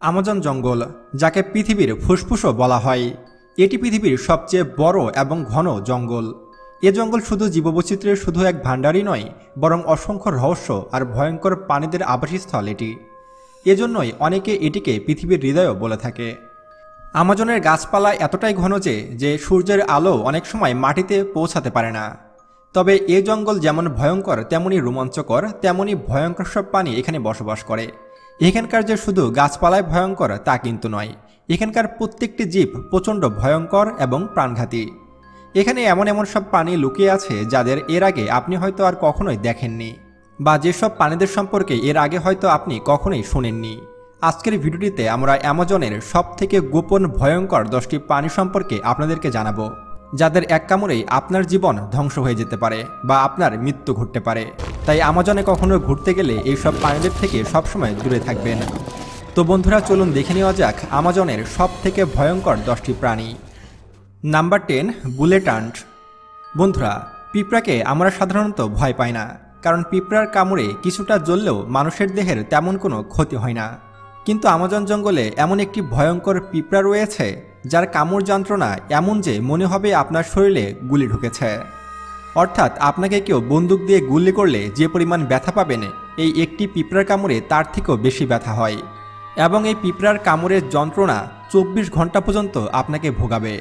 Amazon জঙ্গল, যাকে পৃথিবীর ফুসফুসও বলা হয়, এটি পৃথিবীর সবচেয়ে বড় এবং ঘন জঙ্গল। এ জঙ্গল শুধু জীববৈচিত্র্যের শুধু এক ভাণ্ডারই নয়, বরং অসংখ্য রহস্য আর ভয়ঙ্কর প্রাণীদের আবাসস্থল এটি। এজন্যই অনেকে এটিকে পৃথিবীর হৃদয়ও বলে থাকে। আমাজনের গাছপালা এতটাই ঘন যে সূর্যের আলো অনেক সময় মাটিতে পৌঁছাতে পারে না। তবে এ জঙ্গল যেমন ভয়ঙ্কর তেমনই রোমাঞ্চকর, তেমনই ভয়ঙ্কর সব প্রাণী এখানে বসবাস করে। এখানকার যে শুধু গাছপালায় ভয়ঙ্কর তা কিন্তু নয়, এখানকার প্রত্যেকটি জীব প্রচণ্ড ভয়ঙ্কর এবং প্রাণঘাতী। এখানে এমন এমন সব প্রাণী লুকিয়ে আছে যাদের এর আগে আপনি হয়তো আর কখনোই দেখেননি, বা যেসব প্রাণীদের সম্পর্কে এর আগে হয়তো আপনি কখনোই শোনেননি। আজকের ভিডিওটিতে আমরা অ্যামাজনের সবথেকে গোপন ভয়ঙ্কর 10টি প্রাণী সম্পর্কে আপনাদেরকে জানাবো, যাদের এক কামড়েই আপনার জীবন ধ্বংস হয়ে যেতে পারে বা আপনার মৃত্যু ঘটতে পারে। তাই আমাজনে কখনো ঘুরতে গেলে এইসব প্রাণীদের থেকে সবসময় দূরে থাকবেন। তো বন্ধুরা, চলুন দেখে নেওয়া যাক আমাজনের সবথেকে ভয়ঙ্কর 10টি প্রাণী। Number 10, bullet ant. বন্ধুরা, পিঁপড়াকে আমরা সাধারণত ভয় পাই না, কারণ পিঁপড়ার কামড়ে কিছুটা জ্বললেও মানুষের দেহের তেমন কোনো ক্ষতি হয় না। কিন্তু আমাজন জঙ্গলে এমন একটি ভয়ঙ্কর পিঁপড়া রয়েছে যার কামড় যন্ত্রণা এমন যে মনে হবে আপনার শরীরে গুলি ঢুকেছে। অর্থাৎ আপনাকে কেউ বন্দুক দিয়ে গুলি করলে যে পরিমাণ ব্যথা পাবেন, এই একটি পিঁপড়ার কামড়ে তার থেকেও বেশি ব্যথা হয়। এবং এই পিঁপড়ার কামড়ের যন্ত্রণা 24 ঘন্টা পর্যন্ত আপনাকে ভোগাবে।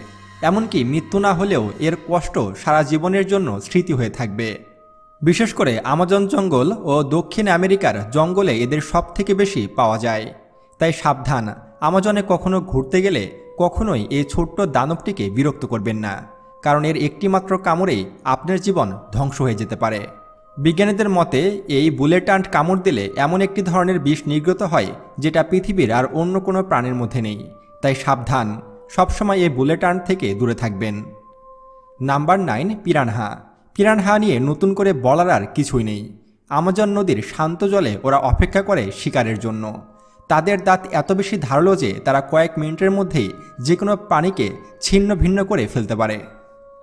এমনকি মৃত্যু না হলেও এর কষ্ট সারা জীবনের জন্য স্মৃতি হয়ে থাকবে। বিশেষ করে আমাজন জঙ্গল ও দক্ষিণ আমেরিকার জঙ্গলে এদের সবথেকে বেশি পাওয়া যায়। তাই সাবধান, আমাজনে কখনো ঘুরতে গেলে কখনোই এই ছোট্ট দানবটিকে বিরক্ত করবেন না, কারণ এর একটি মাত্র কামড়েই আপনার জীবন ধ্বংস হয়ে যেতে পারে। বিজ্ঞানীদের মতে এই বুলেট আন্ট কামড় দিলে এমন একটি ধরনের বিষ নির্গত হয় যেটা পৃথিবীর আর অন্য কোনো প্রাণীর মধ্যে নেই। তাই সাবধান, সবসময় এই বুলেট আন্ট থেকে দূরে থাকবেন। Number 9, piranha. পিরানহা নিয়ে নতুন করে বলার আর কিছুই নেই। আমাজন নদীর শান্ত জলে ওরা অপেক্ষা করে শিকারের জন্য। তাদের দাঁত এত বেশি ধারালো যে তারা কয়েক মিনিটের মধ্যেই যে কোনো প্রাণীকে ছিন্ন ভিন্ন করে ফেলতে পারে।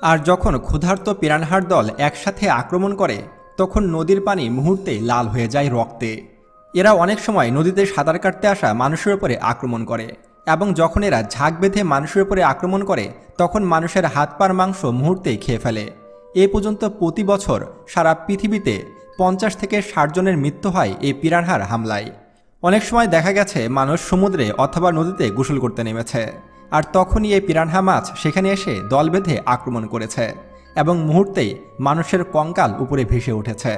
আর যখন ক্ষুধার্ত পিরানহার দল একসাথে আক্রমণ করে, তখন নদীর পানি মুহূর্তেই লাল হয়ে যায় রক্তে। এরা অনেক সময় নদীতে সাঁতার কাটতে আসা মানুষের উপরে আক্রমণ করে, এবং যখন এরা ঝাঁক বেঁধে মানুষের উপরে আক্রমণ করে তখন মানুষের হাত পার মাংস মুহূর্তেই খেয়ে ফেলে। এ পর্যন্ত প্রতি বছর সারা পৃথিবীতে 50 থেকে 60 জনের মৃত্যু হয় এই পিরানহার হামলায়। অনেক সময় দেখা গেছে মানুষ সমুদ্রে অথবা নদীতে গোসল করতে নেমেছে, আর তখনই এই পিরানহা মাছ সেখানে এসে দল বেঁধে আক্রমণ করেছে এবং মুহূর্তেই মানুষের কঙ্কাল উপরে ভেসে উঠেছে।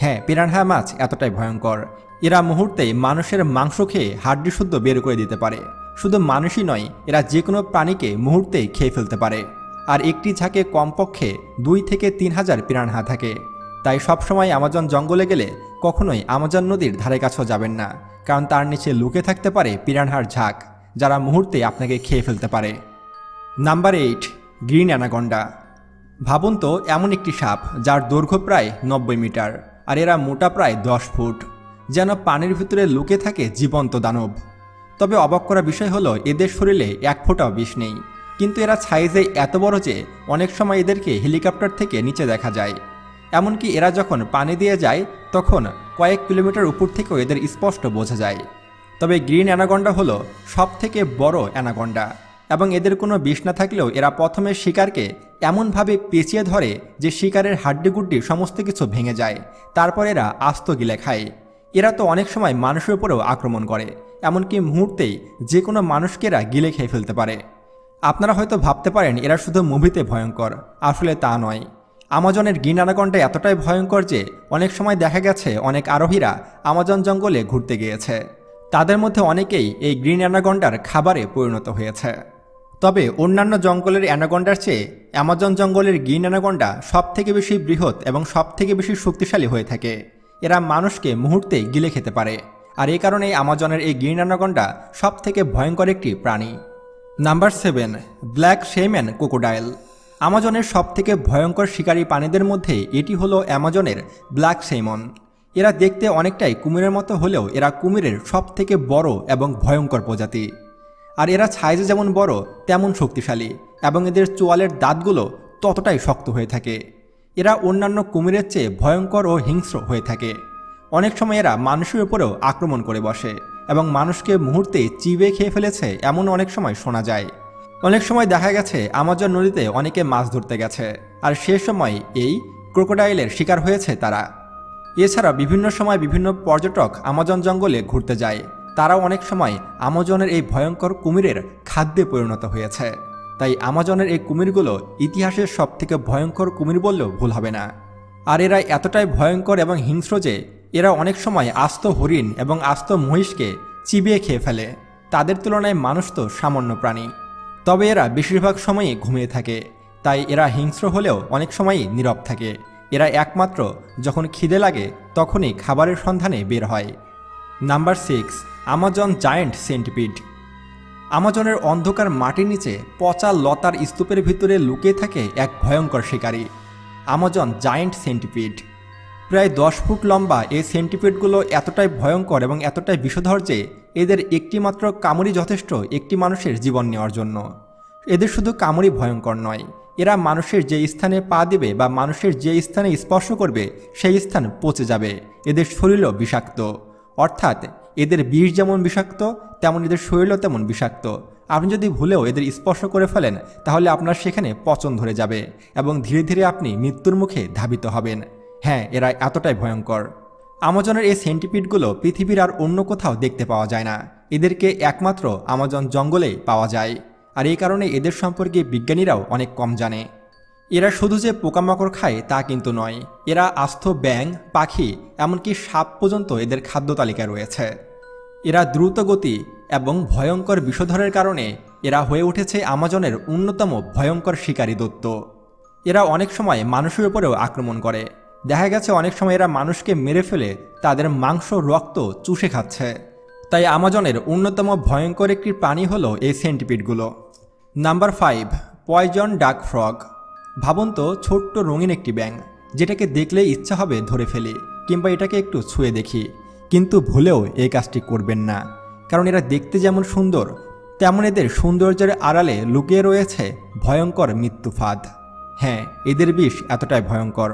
হ্যাঁ, পিরানহা মাছ এতটাই ভয়ঙ্কর, এরা মুহূর্তেই মানুষের মাংস খেয়ে হাড্ডি শুদ্ধ বের করে দিতে পারে। শুধু মানুষই নয়, এরা যে কোনো প্রাণীকে মুহূর্তেই খেয়ে ফেলতে পারে। আর একটি ঝাঁকে কমপক্ষে 2 থেকে 3 হাজার পিরানহা থাকে। তাই সবসময় আমাজন জঙ্গলে গেলে কখনোই আমাজন নদীর ধারে কাছেও যাবেন না, কারণ তার নিচে লুকে থাকতে পারে পিরানহার ঝাঁক, যারা মুহূর্তে আপনাকে খেয়ে ফেলতে পারে। Number 8, green anaconda. ভাবুন তো, এমন একটি সাপ যার দৈর্ঘ্য প্রায় 90 মিটার, আর এরা মোটা প্রায় 10 ফুট, যেন পানির ভিতরে লুকে থাকে জীবন্ত দানব। তবে অবাক করা বিষয় হলো এদের শরীরে 1 ফোঁটাও বিষ নেই, কিন্তু এরা সাইজে এত বড় যে অনেক সময় এদেরকে হেলিকপ্টার থেকে নিচে দেখা যায়। এমনকি এরা যখন পানি দিয়ে যায় তখন কয়েক কিলোমিটার উপর থেকেও এদের স্পষ্ট বোঝা যায়। তবে গ্রিন অ্যানাকন্ডা হলো সবথেকে বড় অ্যানাকন্ডা, এবং এদের কোনো বিষ না থাকলেও এরা প্রথমে শিকারকে এমনভাবে পেঁচিয়ে ধরে যে শিকারের হাড্ডিগুড্ডি সমস্ত কিছু ভেঙে যায়, তারপর এরা আস্ত গিলে খায়। এরা তো অনেক সময় মানুষের উপরেও আক্রমণ করে, এমনকি মুহূর্তেই যে কোনো মানুষকে এরা গিলে খেয়ে ফেলতে পারে। আপনারা হয়তো ভাবতে পারেন এরা শুধু মুভিতে ভয়ঙ্কর, আসলে তা নয়। আমাজনের গ্রিন অ্যানাকন্ডা এতটাই ভয়ঙ্কর যে অনেক সময় দেখা গেছে অনেক আরোহীরা আমাজন জঙ্গলে ঘুরতে গিয়েছে, তাদের মধ্যে অনেকেই এই গ্রিন অ্যানাকন্ডার খাবারে পরিণত হয়েছে। তবে অন্যান্য জঙ্গলের অ্যানাকন্ডার চেয়ে আমাজন জঙ্গলের গ্রিন অ্যানাকন্ডা সবথেকে বেশি বৃহৎ এবং সবথেকে বেশি শক্তিশালী হয়ে থাকে। এরা মানুষকে মুহূর্তে গিলে খেতে পারে, আর এই কারণেই আমাজনের এই গ্রিন অ্যানাকন্ডা সবথেকে ভয়ঙ্কর একটি প্রাণী। Number 7, black caiman crocodile. আমাজনের সবথেকে ভয়ঙ্কর শিকারী প্রাণীদের মধ্যে এটি হলো আমাজনের ব্ল্যাক সেইমন। এরা দেখতে অনেকটাই কুমিরের মতো হলেও এরা কুমিরের সবথেকে বড় এবং ভয়ঙ্কর প্রজাতি। আর এরা সাইজে যেমন বড় তেমন শক্তিশালী, এবং এদের চোয়ালের দাঁতগুলো ততটাই শক্ত হয়ে থাকে। এরা অন্যান্য কুমিরের চেয়ে ভয়ঙ্কর ও হিংস্র হয়ে থাকে। অনেক সময় এরা মানুষের উপরেও আক্রমণ করে বসে, এবং মানুষকে মুহূর্তে চিবিয়ে খেয়ে ফেলেছে এমন অনেক সময় শোনা যায়। অনেক সময় দেখা গেছে আমাজন নদীতে অনেকে মাছ ধরতে গেছে, আর সে সময় এই ক্রোকোডাইলের শিকার হয়েছে তারা। এছাড়া বিভিন্ন সময় বিভিন্ন পর্যটক আমাজন জঙ্গলে ঘুরতে যায়, তারাও অনেক সময় আমাজনের এই ভয়ঙ্কর কুমিরের খাদ্যে পরিণত হয়েছে। তাই আমাজনের এই কুমিরগুলো ইতিহাসের সবথেকে ভয়ঙ্কর কুমির বললেও ভুল হবে না। আর এরা এতটাই ভয়ঙ্কর এবং হিংস্র যে এরা অনেক সময় আস্ত হরিণ এবং আস্ত মহিষকে চিবিয়ে খেয়ে ফেলে। তাদের তুলনায় মানুষ তো সামান্য প্রাণী, তবে এরা বেশিরভাগ সময়ই ঘুমিয়ে থাকে। তাই এরা হিংস্র হলেও অনেক সময়ই নীরব থাকে। এরা একমাত্র যখন খিদে লাগে তখনই খাবারের সন্ধানে বের হয়। Number 6, Amazon giant centipede. আমাজনের অন্ধকার মাটির নিচে পচা লতার স্তূপের ভিতরে লুকিয়ে থাকে এক ভয়ঙ্কর শিকারী, আমাজন জায়ান্ট সেন্টিপিড। প্রায় 10 ফুট লম্বা এই সেন্টিপিডগুলো এতটাই ভয়ঙ্কর এবং এতটাই বিষধর যে এদের একটিমাত্র কামড়ই যথেষ্ট একটি মানুষের জীবন নেওয়ার জন্য। এদের শুধু কামড়ই ভয়ঙ্কর নয়, এরা মানুষের যে স্থানে পা দিবে বা মানুষের যে স্থানে স্পর্শ করবে সেই স্থান পচে যাবে। এদের শরীরও বিষাক্ত, অর্থাৎ এদের বিষ যেমন বিষাক্ত তেমন এদের শরীরও তেমন বিষাক্ত। আপনি যদি ভুলেও এদের স্পর্শ করে ফেলেন তাহলে আপনার সেখানে পচন ধরে যাবে এবং ধীরে ধীরে আপনি মৃত্যুর মুখে ধাবিত হবেন। হ্যাঁ, এরা এতটাই ভয়ঙ্কর। আমাজনের এই সেন্টিপিডগুলো পৃথিবীর আর অন্য কোথাও দেখতে পাওয়া যায় না, এদেরকে একমাত্র আমাজন জঙ্গলেই পাওয়া যায়। আর এই কারণে এদের সম্পর্কে বিজ্ঞানীরাও অনেক কম জানে। এরা শুধু যে পোকামাকড় খায় তা কিন্তু নয়, এরা আস্ত ব্যাঙ, পাখি, এমনকি সাপ পর্যন্ত এদের খাদ্য তালিকায় রয়েছে। এরা দ্রুত গতি এবং ভয়ঙ্কর বিষধরের কারণে এরা হয়ে উঠেছে আমাজনের অন্যতম ভয়ঙ্কর শিকারী দৈত্য। এরা অনেক সময় মানুষের উপরেও আক্রমণ করে। দেখা গেছে অনেক সময় এরা মানুষকে মেরে ফেলে তাদের মাংস, রক্ত চুষে খাচ্ছে। তাই আমাজনের অন্যতম ভয়ঙ্কর একটি প্রাণী হলো এই সেন্টিপিডগুলো। নাম্বার 5, পয়জন ডাক ফ্রগ। ভাবুন তো, ছোট্ট রঙিন একটি ব্যাঙ যেটাকে দেখলে ইচ্ছা হবে ধরে ফেলি কিংবা এটাকে একটু ছুঁয়ে দেখি, কিন্তু ভুলেও এই কাজটি করবেন না, কারণ এরা দেখতে যেমন সুন্দর তেমন এদের সৌন্দর্যের আড়ালে লুকিয়ে রয়েছে ভয়ঙ্কর মৃত্যুফাঁদ। হ্যাঁ, এদের বিষ এতটাই ভয়ঙ্কর।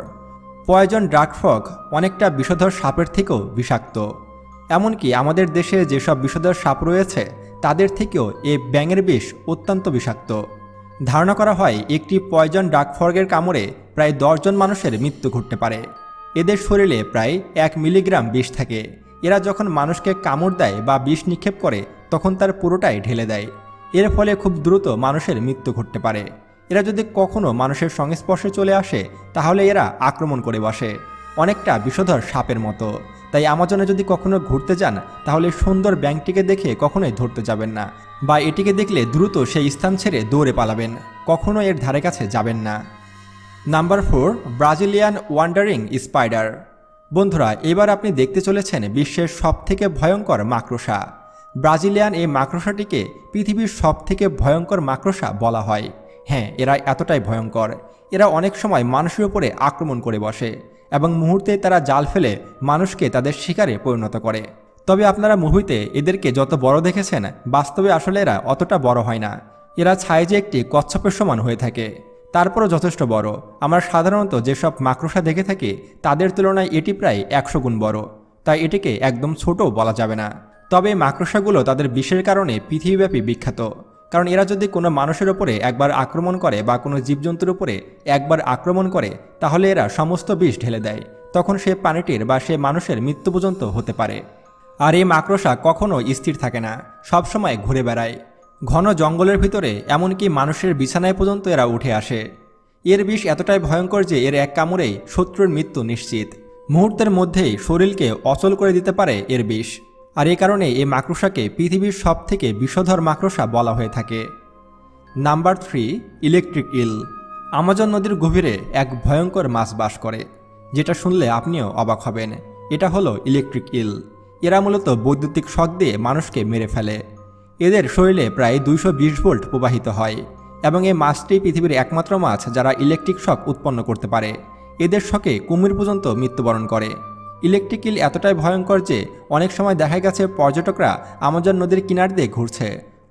পয়জন ডাক ফ্রগ অনেকটা বিষধর সাপের থেকেও বিষাক্ত। এমনকি আমাদের দেশে যেসব বিষধর সাপ রয়েছে তাদের থেকেও এই ব্যাঙের বিষ অত্যন্ত বিষাক্ত। ধারণা করা হয় একটি পয়জন ডাক ফ্রগের কামড়ে প্রায় 10 জন মানুষের মৃত্যু ঘটতে পারে। এদের শরীরে প্রায় 1 মিলিগ্রাম বিষ থাকে। এরা যখন মানুষকে কামড় দেয় বা বিষ নিক্ষেপ করে তখন তার পুরোটাই ঢেলে দেয়। এর ফলে খুব দ্রুত মানুষের মৃত্যু ঘটতে পারে। এরা যদি কখনো মানুষের সংস্পর্শে চলে আসে তাহলে এরা আক্রমণ করে বসে, অনেকটা বিষধর সাপের মতো। তাই আমাজনে যদি কখনো ঘুরতে যান তাহলে সুন্দর ব্যাঙটিকে দেখে কখনোই ধরতে যাবেন না, বা এটিকে দেখলে দ্রুত সেই স্থান ছেড়ে দৌড়ে পালাবেন, কখনো এর ধারে কাছে যাবেন না। Number 4, Brazilian wandering spider. বন্ধুরা, এবার আপনি দেখতে চলেছেন বিশ্বের সবথেকে ভয়ঙ্কর মাকড়সা। ব্রাজিলিয়ান এই মাকড়সাটিকে পৃথিবীর সবথেকে ভয়ঙ্কর মাকড়সা বলা হয়। হ্যাঁ, এরা এতটাই ভয়ঙ্কর। এরা অনেক সময় মানুষের উপরে আক্রমণ করে বসে এবং মুহূর্তে তারা জাল ফেলে মানুষকে তাদের শিকারে পরিণত করে। তবে আপনারা মুভিতে এদেরকে যত বড় দেখেছেন, বাস্তবে আসলে এরা অতটা বড় হয় না। এরা সাইজে একটি কচ্ছপের সমান হয়ে থাকে, তারপরও যথেষ্ট বড়। আমরা সাধারণত যেসব মাকড়সা দেখে থাকি তাদের তুলনায় এটি প্রায় 100 গুণ বড়, তাই এটিকে একদম ছোটও বলা যাবে না। তবে মাকড়সাগুলো তাদের বিষের কারণে পৃথিবীব্যাপী বিখ্যাত, কারণ এরা যদি কোনো মানুষের ওপরে একবার আক্রমণ করে বা কোনো জীবজন্তুর উপরে একবার আক্রমণ করে তাহলে এরা সমস্ত বিষ ঢেলে দেয়। তখন সে প্রাণীটির বা সে মানুষের মৃত্যু পর্যন্ত হতে পারে। আর এই মাকড়সা কখনো স্থির থাকে না, সবসময় ঘুরে বেড়ায়। ঘন জঙ্গলের ভিতরে এমনকি মানুষের বিছানায় পর্যন্ত এরা উঠে আসে। এর বিষ এতটাই ভয়ঙ্কর যে এর এক কামড়েই শত্রুর মৃত্যু নিশ্চিত। মুহূর্তের মধ্যেই শরীরকে অচল করে দিতে পারে এর বিষ। আর এই কারণে এই মাকড়সাকে পৃথিবীর সবথেকে বিষধর মাকড়সা বলা হয়ে থাকে। নাম্বার 3, ইলেকট্রিক ইল। আমাজন নদীর গভীরে এক ভয়ঙ্কর মাছ বাস করে, যেটা শুনলে আপনিও অবাক হবেন। এটা হলো ইলেকট্রিক ইল। এরা মূলত বৈদ্যুতিক শক দিয়ে মানুষকে মেরে ফেলে। এদের শরীরে প্রায় 220 ভোল্ট প্রবাহিত হয় এবং এই মাছটি পৃথিবীর একমাত্র মাছ যারা ইলেকট্রিক শক উৎপন্ন করতে পারে। এদের শকে কুমির পর্যন্ত মৃত্যুবরণ করে। ইলেকট্রিক ইল এতটাই ভয়ঙ্কর যে অনেক সময় দেখা গেছে পর্যটকরা আমাজন নদীর কিনার দিয়ে ঘুরছে,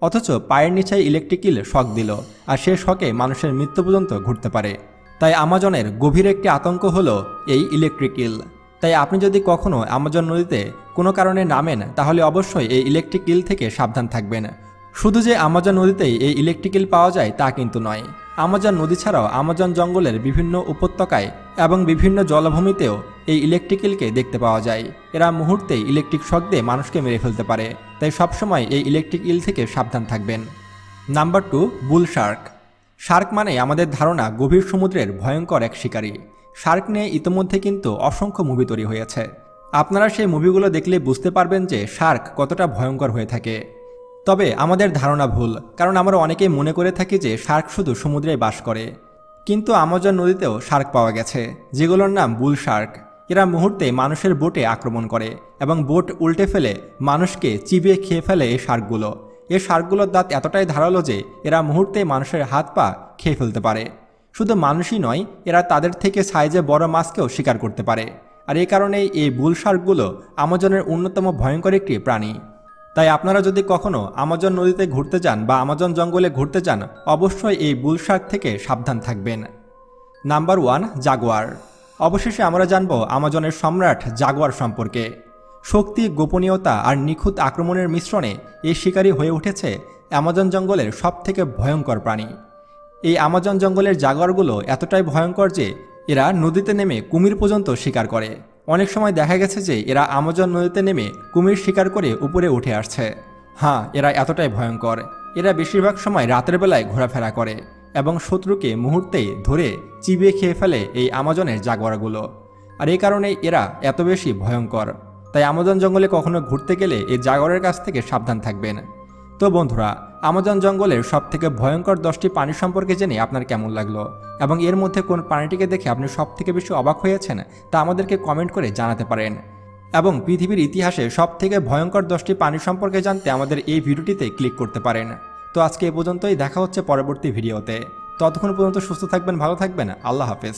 অথচ পায়ের নিচে ইলেকট্রিক ইল শক দিল, আর সে শকে মানুষের মৃত্যু পর্যন্ত ঘটতে পারে। তাই আমাজনের গভীর একটি আতঙ্ক হলো এই ইলেকট্রিক ইল। তাই আপনি যদি কখনো আমাজন নদীতে কোনো কারণে নামেন তাহলে অবশ্যই এই ইলেকট্রিক ইল থেকে সাবধান থাকবেন। শুধু যে আমাজন নদীতেই এই ইলেকট্রিক ইল পাওয়া যায় তা কিন্তু নয়। আমাজন নদী ছাড়াও আমাজন জঙ্গলের বিভিন্ন উপত্যকায় এবং বিভিন্ন জলাভূমিতেও এই ইলেকট্রিক ইলকে দেখতে পাওয়া যায়। এরা মুহূর্তেই ইলেকট্রিক শক দিয়ে মানুষকে মেরে ফেলতে পারে, তাই সবসময় এই ইলেকট্রিক ইল থেকে সাবধান থাকবেন। নাম্বার 2, বুল শার্ক। শার্ক মানে আমাদের ধারণা গভীর সমুদ্রের ভয়ঙ্কর এক শিকারী। শার্ক নিয়ে ইতোমধ্যে কিন্তু অসংখ্য মুভি তৈরি হয়েছে। আপনারা সেই মুভিগুলো দেখলে বুঝতে পারবেন যে শার্ক কতটা ভয়ঙ্কর হয়ে থাকে। তবে আমাদের ধারণা ভুল, কারণ আমরা অনেকেই মনে করে থাকি যে শার্ক শুধু সমুদ্রে বাস করে। কিন্তু আমাজন নদীতেও শার্ক পাওয়া গেছে, যেগুলোর নাম বুল শার্ক। এরা মুহূর্তে মানুষের বোটে আক্রমণ করে এবং বোট উল্টে ফেলে মানুষকে চিবিয়ে খেয়ে ফেলে এই শার্কগুলো। এই শার্কগুলোর দাঁত এতটাই ধারালো যে এরা মুহূর্তে মানুষের হাত পা খেয়ে ফেলতে পারে। শুধু মানুষই নয়, এরা তাদের থেকে সাইজে বড় মাছকেও শিকার করতে পারে। আর এই কারণেই এই বুল শার্কগুলো আমাজনের অন্যতম ভয়ঙ্কর একটি প্রাণী। তাই আপনারা যদি কখনো আমাজন নদীতে ঘুরতে যান বা আমাজন জঙ্গলে ঘুরতে যান, অবশ্যই এই বুল শার্ক থেকে সাবধান থাকবেন। Number 1, Jaguar. অবশেষে আমরা জানব আমাজনের সম্রাট জাগুয়ার সম্পর্কে। শক্তি, গোপনীয়তা আর নিখুঁত আক্রমণের মিশ্রণে এই শিকারী হয়ে উঠেছে আমাজন জঙ্গলের সবথেকে ভয়ঙ্কর প্রাণী। এই আমাজন জঙ্গলের জাগুয়ারগুলো এতটাই ভয়ঙ্কর যে এরা নদীতে নেমে কুমির পর্যন্ত শিকার করে। অনেক সময় দেখা গেছে যে এরা আমাজন নদীতে নেমে কুমির শিকার করে উপরে উঠে আসছে। হ্যাঁ, এরা এতটাই ভয়ঙ্কর। এরা বেশিরভাগ সময় রাতের বেলায় ঘোরাফেরা করে এবং শত্রুকে মুহূর্তেই ধরে চিবিয়ে খেয়ে ফেলে এই আমাজনের জাগুয়ারগুলো। আর এই কারণে এরা এত বেশি ভয়ঙ্কর। তাই আমাজন জঙ্গলে কখনো ঘুরতে গেলে এই জাগুয়ারের কাছ থেকে সাবধান থাকবেন। তো বন্ধুরা, আমাজন জঙ্গলের সবথেকে ভয়ঙ্কর 10টি প্রাণী সম্পর্কে জেনে আপনার কেমন লাগলো এবং এর মধ্যে কোন প্রাণীটিকে দেখে আপনি সবথেকে বেশি অবাক হয়েছেন তা আমাদেরকে কমেন্ট করে জানাতে পারেন। এবং পৃথিবীর ইতিহাসে সবথেকে ভয়ঙ্কর 10টি প্রাণী সম্পর্কে জানতে আমাদের এই ভিডিওটিতে ক্লিক করতে পারেন। তো আজকে এ পর্যন্তই, দেখা হচ্ছে পরবর্তী ভিডিওতে। ততক্ষণ পর্যন্ত সুস্থ থাকবেন, ভালো থাকবেন। আল্লাহ হাফেজ।